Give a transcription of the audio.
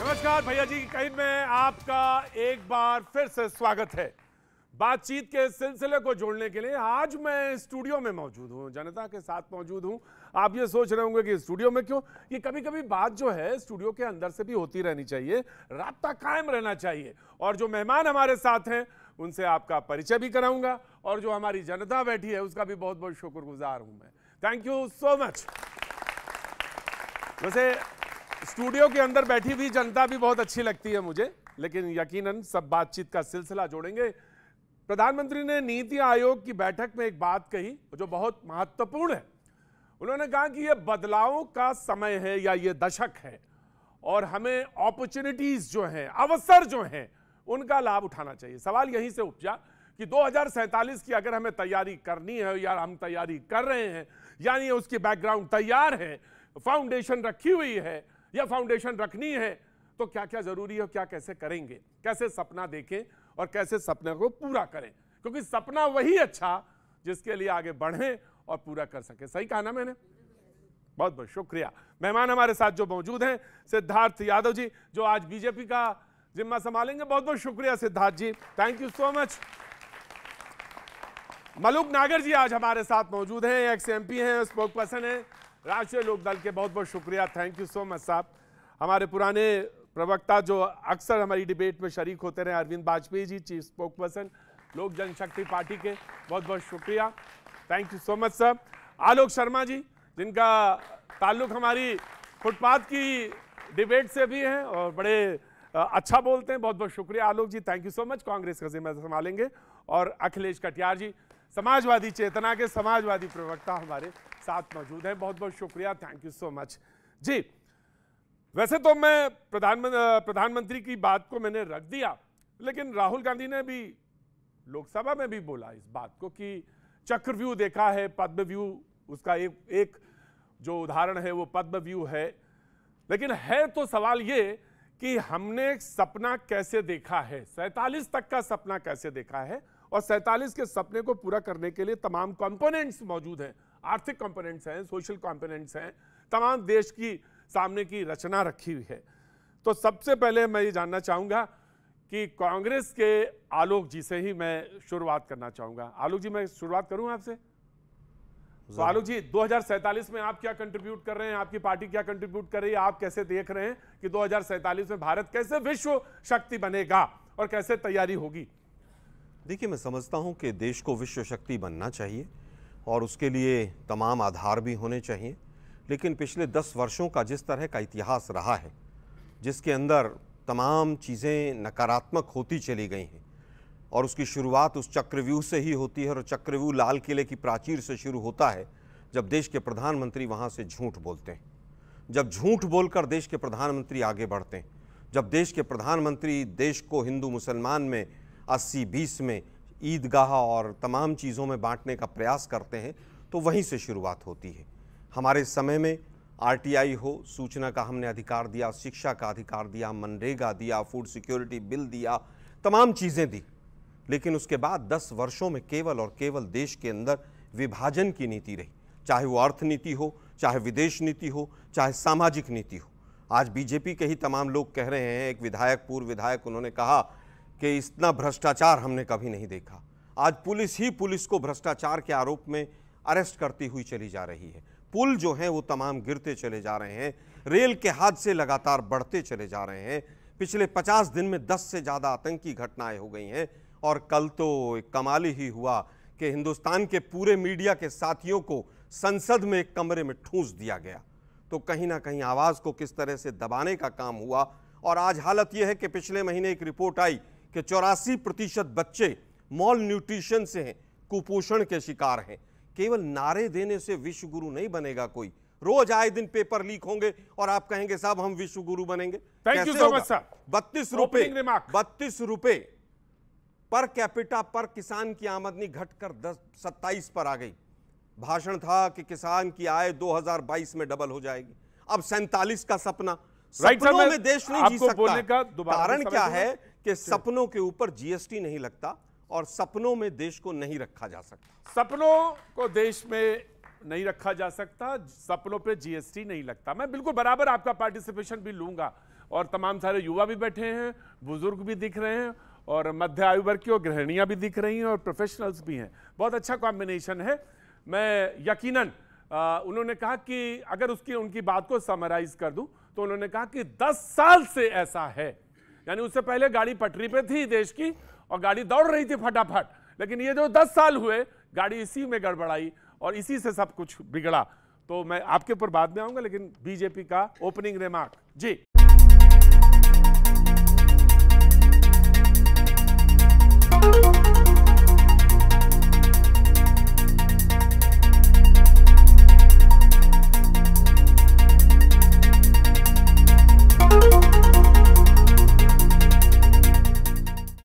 नमस्कार भैया जी, कहीं में आपका एक बार फिर से स्वागत है। बातचीत के सिलसिले को जोड़ने के लिए आज मैं स्टूडियो में मौजूद हूं, जनता के साथ मौजूद हूं। आप ये सोच रहे होंगे कि स्टूडियो में क्यों, ये कभी कभी बात जो है स्टूडियो के अंदर से भी होती रहनी चाहिए, राब्ता कायम रहना चाहिए। और जो मेहमान हमारे साथ हैं उनसे आपका परिचय भी कराऊंगा, और जो हमारी जनता बैठी है उसका भी बहुत बहुत शुक्रगुजार हूं मैं। Thank you so much. वैसे स्टूडियो के अंदर बैठी हुई जनता भी बहुत अच्छी लगती है मुझे, लेकिन यकीनन सब बातचीत का सिलसिला जोड़ेंगे। प्रधानमंत्री ने नीति आयोग की बैठक में एक बात कही जो बहुत महत्वपूर्ण है। उन्होंने कहा कि यह बदलावों का समय है या ये दशक है, और हमें अपॉर्चुनिटीज जो हैं, अवसर जो हैं, उनका लाभ उठाना चाहिए। सवाल यहीं से उपजा कि 2047 की अगर हमें तैयारी करनी है या हम तैयारी कर रहे हैं, यानी उसकी बैकग्राउंड तैयार है, फाउंडेशन रखी हुई है या फाउंडेशन रखनी है, तो क्या क्या जरूरी है, क्या कैसे करेंगे, कैसे सपना देखें और कैसे सपने को पूरा करें, क्योंकि सपना वही अच्छा जिसके लिए आगे बढ़ें और पूरा कर सके। सही कहा ना मैंने? बहुत बहुत शुक्रिया। मेहमान हमारे साथ जो मौजूद हैं, सिद्धार्थ यादव जी, जो आज बीजेपी का जिम्मा संभालेंगे। बहुत बहुत शुक्रिया Siddharth ji, thank you so much. Malook Nagar ji आज हमारे साथ मौजूद हैं, एक्स एमपी हैं, स्पोक पर्सन हैं राष्ट्रीय लोक दल के। बहुत बहुत शुक्रिया, थैंक यू सो मच साहब। हमारे पुराने प्रवक्ता जो अक्सर हमारी डिबेट में शरीक होते रहे, Arvind Vajpayee ji, chief spokesperson Lok Janshakti Party के, बहुत बहुत शुक्रिया, thank you so much sir. Alok Sharma ji, जिनका ताल्लुक हमारी फुटपाथ की डिबेट से भी है और बड़े अच्छा बोलते हैं, बहुत बहुत शुक्रिया Alok ji, thank you so much. Congress का जिम्मा संभालेंगे। और अखिलेश कटियार जी, समाजवादी चेतना के समाजवादी प्रवक्ता हमारे साथ मौजूद हैं, बहुत बहुत शुक्रिया, थैंक यू सो मच जी। वैसे तो मैं प्रधानमंत्री की बात को मैंने रख दिया, लेकिन राहुल गांधी ने भी लोकसभा में भी बोला इस बात को कि चक्रव्यूह देखा है, पद्मव्यूह उसका एक जो उदाहरण है वो पद्मव्यूह है। लेकिन है तो सवाल ये कि हमने सपना कैसे देखा है, 47 तक का सपना कैसे देखा है, और 47 के सपने को पूरा करने के लिए तमाम कंपोनेंट्स मौजूद हैं, आर्थिक कंपोनेंट्स हैं, सोशल कंपोनेंट्स हैं, तमाम देश की सामने की रचना रखी हुई है। तो सबसे पहले मैं ये जानना चाहूंगा कि कांग्रेस के आलोक जी से ही मैं शुरुआत करना चाहूंगा। आलोक जी, मैं शुरुआत करूं आपसे। तो आलोक जी, 2047 में आप क्या कंट्रीब्यूट कर रहे हैं, आपकी पार्टी क्या कंट्रीब्यूट कर रही है, आप कैसे देख रहे हैं कि 2047 में भारत कैसे विश्व शक्ति बनेगा और कैसे तैयारी होगी? देखिए, मैं समझता हूं कि देश को विश्व शक्ति बनना चाहिए और उसके लिए तमाम आधार भी होने चाहिए। लेकिन पिछले 10 वर्षों का जिस तरह का इतिहास रहा है, जिसके अंदर तमाम चीज़ें नकारात्मक होती चली गई हैं, और उसकी शुरुआत उस चक्रव्यूह से ही होती है, और चक्रव्यूह लाल किले की प्राचीर से शुरू होता है जब देश के प्रधानमंत्री वहाँ से झूठ बोलते हैं। जब झूठ बोलकर देश के प्रधानमंत्री आगे बढ़ते हैं, जब देश के प्रधानमंत्री देश को हिंदू मुसलमान में 80-20 में ईदगाह और तमाम चीज़ों में बांटने का प्रयास करते हैं, तो वहीं से शुरुआत होती है। हमारे समय में आरटीआई हो, सूचना का हमने अधिकार दिया, शिक्षा का अधिकार दिया, मनरेगा दिया, फूड सिक्योरिटी बिल दिया, तमाम चीज़ें दी। लेकिन उसके बाद 10 वर्षों में केवल और केवल देश के अंदर विभाजन की नीति रही, चाहे वो अर्थनीति हो, चाहे विदेश नीति हो, चाहे सामाजिक नीति हो। आज बीजेपी के ही तमाम लोग कह रहे हैं, एक विधायक, पूर्व विधायक, उन्होंने कहा कि इतना भ्रष्टाचार हमने कभी नहीं देखा। आज पुलिस ही पुलिस को भ्रष्टाचार के आरोप में अरेस्ट करती हुई चली जा रही है। पुल जो हैं वो तमाम गिरते चले जा रहे हैं, रेल के हादसे लगातार बढ़ते चले जा रहे हैं। पिछले 50 दिन में 10 से ज़्यादा आतंकी घटनाएं हो गई हैं, और कल तो एक कमाल ही हुआ कि हिंदुस्तान के पूरे मीडिया के साथियों को संसद में एक कमरे में ठूंस दिया गया। तो कहीं ना कहीं आवाज़ को किस तरह से दबाने का काम हुआ। और आज हालत यह है कि पिछले महीने एक रिपोर्ट आई कि 84% बच्चे मॉल न्यूट्रिशन से हैं, कुपोषण के शिकार हैं। केवल नारे देने से विश्व गुरु नहीं बनेगा कोई। रोज आए दिन पेपर लीक होंगे और आप कहेंगे साहब हम विश्व गुरु बनेंगे। Thank you so much sir. 32 रुपए पर कैपिटा पर किसान की आमदनी घटकर 27 पर आ गई। भाषण था कि किसान की आय 2022 में डबल हो जाएगी। अब 47 का सपना, सपनों में देश नहीं जी सकता। कारण क्या है कि सपनों के ऊपर जीएसटी नहीं लगता और सपनों में देश को नहीं रखा जा सकता। सपनों को देश में नहीं रखा जा सकता, सपनों पे जीएसटी नहीं लगता। मैं बिल्कुल बराबर आपका पार्टिसिपेशन भी लूंगा, और तमाम सारे युवा भी बैठे हैं, बुजुर्ग भी दिख रहे हैं, और मध्य आयु वर्ग की और गृहिणियां भी दिख रही हैं, और प्रोफेशनल्स भी हैं। बहुत अच्छा कॉम्बिनेशन है। मैं यकीनन उन्होंने कहा कि अगर उनकी बात को समराइज कर दूं तो उन्होंने कहा कि 10 साल से ऐसा है, यानी उससे पहले गाड़ी पटरी पे थी देश की और गाड़ी दौड़ रही थी फटाफट, लेकिन ये जो 10 साल हुए गाड़ी इसी में गड़बड़ाई और इसी से सब कुछ बिगड़ा। तो मैं आपके ऊपर बाद में आऊंगा, लेकिन बीजेपी का ओपनिंग रिमार्क जी।